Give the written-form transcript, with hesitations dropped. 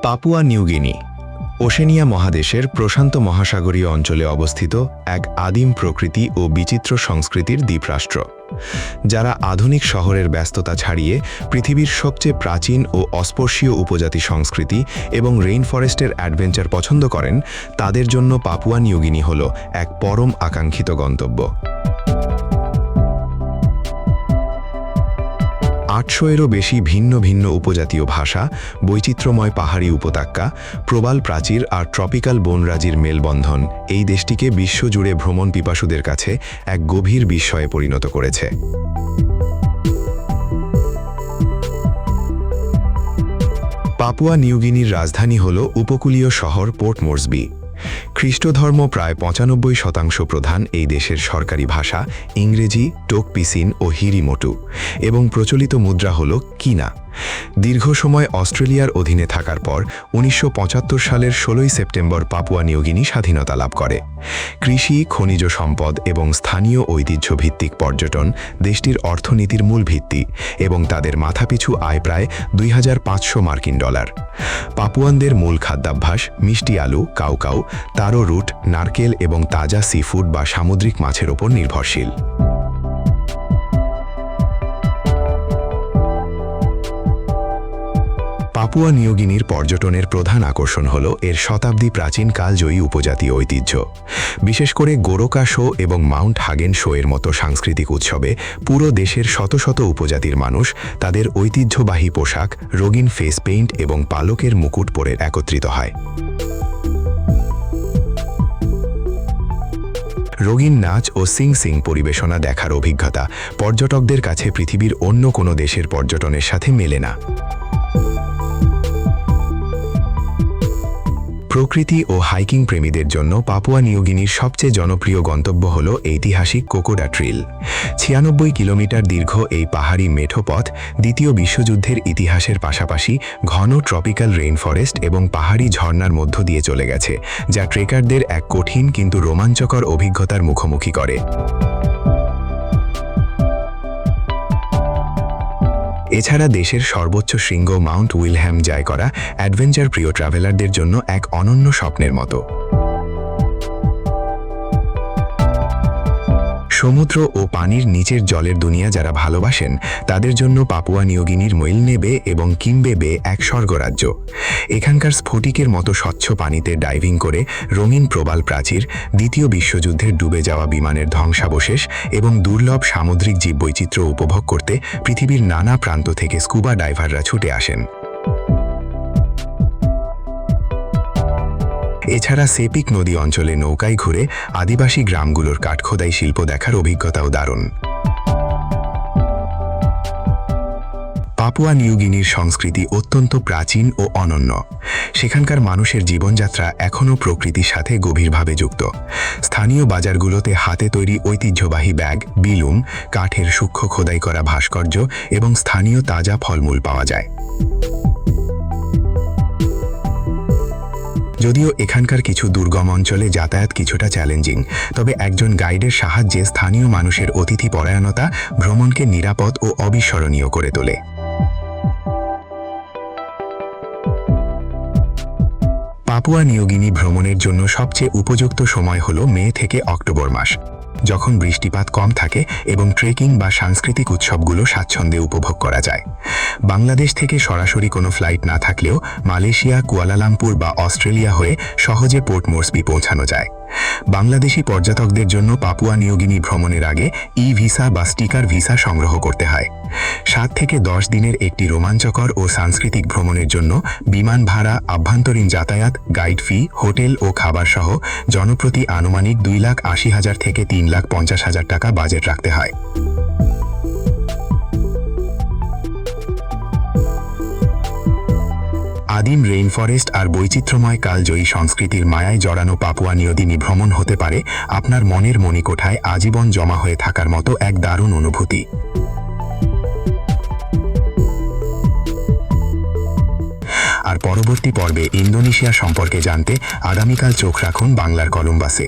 Papua New Guinea Oceania মহাদেশের প্রশান্ত মহাসাগরীয় অঞ্চলে অবস্থিত এক আদিম প্রকৃতি ও বিচিত্র সংস্কৃতির দ্বীপরাষ্ট্র, যারা আধুনিক শহরের ব্যস্ততা ছাড়িয়ে পৃথিবীর সবচেয়ে প্রাচীন ও অস্পর্শীয় উপজাতি সংস্কৃতি এবং রেইনফরেস্টের অ্যাডভেঞ্চার পছন্দ করেন। তাদের জন্য পাপুয়া নিউগিনি হল এক পরম আকাঙ্ক্ষিত গন্তব্য। ৮০০-এরও বেশি ভিন্ন ভিন্ন উপজাতীয় ভাষা, বৈচিত্র্যময় পাহাড়ি উপত্যকা, প্রবাল প্রাচীর আর ট্রপিক্যাল বনরাজির মেলবন্ধন এই দেশটিকে বিশ্বজুড়ে ভ্রমণ পিপাসুদের কাছে এক গভীর বিস্ময়ে পরিণত করেছে। পাপুয়া নিউগিনির রাজধানী হল উপকূলীয় শহর পোর্ট মোরসবি। খ্রিস্টধর্ম প্রায় ৯৫% প্রধান এই দেশের সরকারি ভাষা ইংরেজি, টোকপিসিন ও হিরিমোটু, এবং প্রচলিত মুদ্রা হল কিনা। দীর্ঘ সময় অস্ট্রেলিয়ার অধীনে থাকার পর ১৯৭৫ সালের ১৬ সেপ্টেম্বর পাপুয়া নিউগিনি স্বাধীনতা লাভ করে। কৃষি, খনিজ সম্পদ এবং স্থানীয় ঐতিহ্যভিত্তিক পর্যটন দেশটির অর্থনীতির মূল ভিত্তি, এবং তাদের মাথাপিছু আয় প্রায় $২৫০০। পাপুয়ানদের মূল খাদ্যাভ্যাস মিষ্টি আলু, কাউকাউ, তারো রুট, নারকেল এবং তাজা সিফুড বা সামুদ্রিক মাছের ওপর নির্ভরশীল। পাপুয়া নিউগিনির পর্যটনের প্রধান আকর্ষণ হল এর শতাব্দী প্রাচীন কালজয়ী উপজাতীয় ঐতিহ্য। বিশেষ করে গোরোকা শো এবং মাউন্ট হাগেন শো এর মতো সাংস্কৃতিক উৎসবে পুরো দেশের শত শত উপজাতির মানুষ তাদের ঐতিহ্যবাহী পোশাক, রঙিন ফেস পেইন্ট এবং পালকের মুকুট পরে একত্রিত হয়। রঙিন নাচ ও সিং পরিবেশনা দেখার অভিজ্ঞতা পর্যটকদের কাছে পৃথিবীর অন্য কোনো দেশের পর্যটনের সাথে মেলে না। প্রকৃতি ও হাইকিং প্রেমীদের জন্য পাপুয়া নিউগিনির সবচেয়ে জনপ্রিয় গন্তব্য হল ঐতিহাসিক কোকোডা ট্রিল। ৯৬ কিলোমিটার দীর্ঘ এই পাহাড়ি মেঠোপথ দ্বিতীয় বিশ্বযুদ্ধের ইতিহাসের পাশাপাশি ঘন ট্রপিক্যাল রেইনফরেস্ট এবং পাহাড়ি ঝর্ণার মধ্য দিয়ে চলে গেছে, যা ট্রেকারদের এক কঠিন কিন্তু রোমাঞ্চকর অভিজ্ঞতার মুখোমুখি করে। এছাড়া দেশের সর্বোচ্চ শৃঙ্গ মাউন্ট উইলহ্যাম জয় করা অ্যাডভেঞ্চার প্রিয় ট্রাভেলারদের জন্য এক অনন্য স্বপ্নের মতো। সমুদ্র ও পানির নিচের জলের দুনিয়া যারা ভালোবাসেন তাদের জন্য পাপুয়া নিউগিনির মোইলনে বে এবং কিম্বে বে এক স্বর্গরাজ্য। এখানকার স্ফটিকের মতো স্বচ্ছ পানিতে ডাইভিং করে রঙিন প্রবাল প্রাচীর, দ্বিতীয় বিশ্বযুদ্ধের ডুবে যাওয়া বিমানের ধ্বংসাবশেষ এবং দুর্লভ সামুদ্রিক জীববৈচিত্র্য উপভোগ করতে পৃথিবীর নানা প্রান্ত থেকে স্কুবা ডাইভাররা ছুটে আসেন। এছাড়া সেপিক নদী অঞ্চলে নৌকায় ঘুরে আদিবাসী গ্রামগুলোর কাঠখোদাই শিল্প দেখার অভিজ্ঞতাও দারুণ। পাপুয়া নিউগিনির সংস্কৃতি অত্যন্ত প্রাচীন ও অনন্য। সেখানকার মানুষের জীবনযাত্রা এখনও প্রকৃতির সাথে গভীরভাবে যুক্ত। স্থানীয় বাজারগুলোতে হাতে তৈরি ঐতিহ্যবাহী ব্যাগ, বিলুম, কাঠের সূক্ষ্ম খোদাই করা ভাস্কর্য এবং স্থানীয় তাজা ফলমূল পাওয়া যায়। যদিও এখানকার কিছু দুর্গম অঞ্চলে যাতায়াত কিছুটা চ্যালেঞ্জিং, তবে একজন গাইডের সাহায্যে স্থানীয় মানুষের অতিথি পরায়ণতা ভ্রমণকে নিরাপদ ও অবিস্মরণীয় করে তোলে। পাপুয়া নিউগিনি ভ্রমণের জন্য সবচেয়ে উপযুক্ত সময় হল মে থেকে অক্টোবর মাস, যখন বৃষ্টিপাত কম থাকে এবং ট্রেকিং বা সাংস্কৃতিক উৎসবগুলো স্বাচ্ছন্দ্যে উপভোগ করা যায়। বাংলাদেশ থেকে সরাসরি কোনো ফ্লাইট না থাকলেও মালয়েশিয়া, কুয়ালালামপুর বা অস্ট্রেলিয়া হয়ে সহজে পোর্ট মোরসবি পৌঁছানো যায়। বাংলাদেশি পর্যটকদের জন্য পাপুয়া নিউগিনি ভ্রমণের আগে ভিসা বা স্টিকার ভিসা সংগ্রহ করতে হয়। ৭ থেকে ১০ দিনের একটি রোমাঞ্চকর ও সাংস্কৃতিক ভ্রমণের জন্য বিমান ভাড়া, আভ্যন্তরীণ যাতায়াত, গাইড ফি, হোটেল ও খাবার সহ জনপ্রতি আনুমানিক ২,৮০,০০০ থেকে ৩,৫০,০০০ টাকা বাজেট রাখতে হয়। আদিম রেইনফরেস্ট আর বৈচিত্র্যময় কালজয়ী সংস্কৃতির মায়ায় জড়ানো পাপুয়া নিউগিনি ভ্রমণ হতে পারে আপনার মনের মণিকোঠায় আজীবন জমা হয়ে থাকার মতো এক দারুণ অনুভূতি। আর পরবর্তী পর্বে ইন্দোনেশিয়া সম্পর্কে জানতে আগামীকাল চোখ রাখুন বাংলার কলম্বাসে।